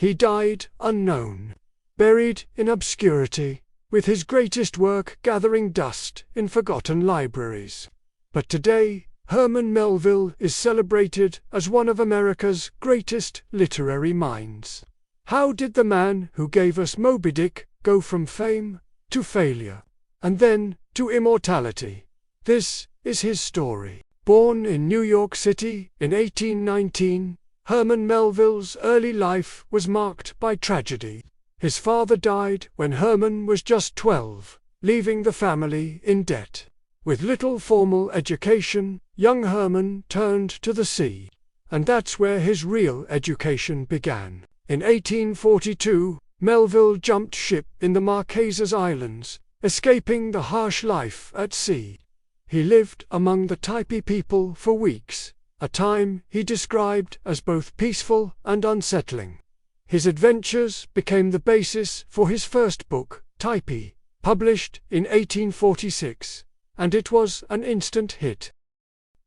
He died unknown, buried in obscurity, with his greatest work gathering dust in forgotten libraries. But today, Herman Melville is celebrated as one of America's greatest literary minds. How did the man who gave us Moby-Dick go from fame to failure, and then to immortality? This is his story. Born in New York City in 1819, Herman Melville's early life was marked by tragedy. His father died when Herman was just 12, leaving the family in debt. With little formal education, young Herman turned to the sea, and that's where his real education began. In 1842, Melville jumped ship in the Marquesas Islands, escaping the harsh life at sea. He lived among the Typee people for weeks, a time he described as both peaceful and unsettling. His adventures became the basis for his first book, Typee, published in 1846, and it was an instant hit.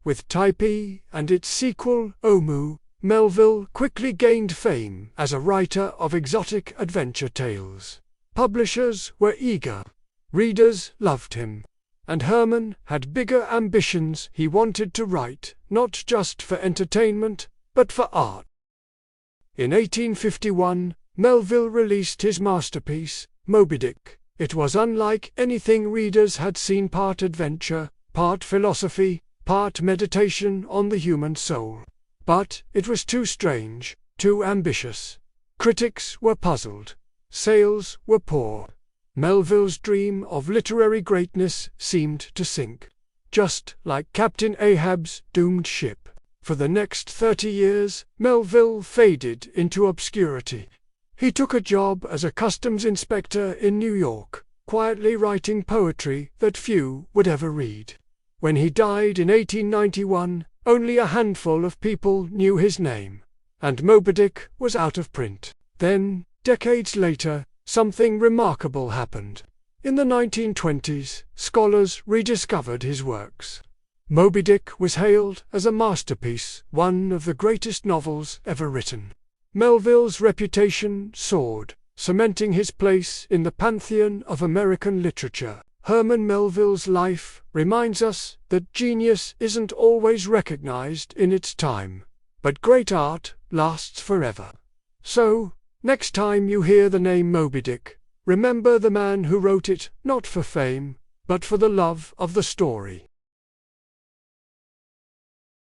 With Typee and its sequel, Omoo, Melville quickly gained fame as a writer of exotic adventure tales. Publishers were eager, readers loved him, and Herman had bigger ambitions. He wanted to write, not just for entertainment, but for art. In 1851, Melville released his masterpiece, Moby-Dick. It was unlike anything readers had seen, part adventure, part philosophy, part meditation on the human soul. But it was too strange, too ambitious. Critics were puzzled. Sales were poor. Melville's dream of literary greatness seemed to sink, just like Captain Ahab's doomed ship. For the next 30 years, Melville faded into obscurity. He took a job as a customs inspector in New York, quietly writing poetry that few would ever read. When he died in 1891, only a handful of people knew his name, and Moby-Dick was out of print. Then, decades later, something remarkable happened. In the 1920s, scholars rediscovered his works. Moby-Dick was hailed as a masterpiece, one of the greatest novels ever written. Melville's reputation soared, cementing his place in the pantheon of American literature. Herman Melville's life reminds us that genius isn't always recognized in its time, but great art lasts forever. So, next time you hear the name Moby-Dick, remember the man who wrote it not for fame, but for the love of the story.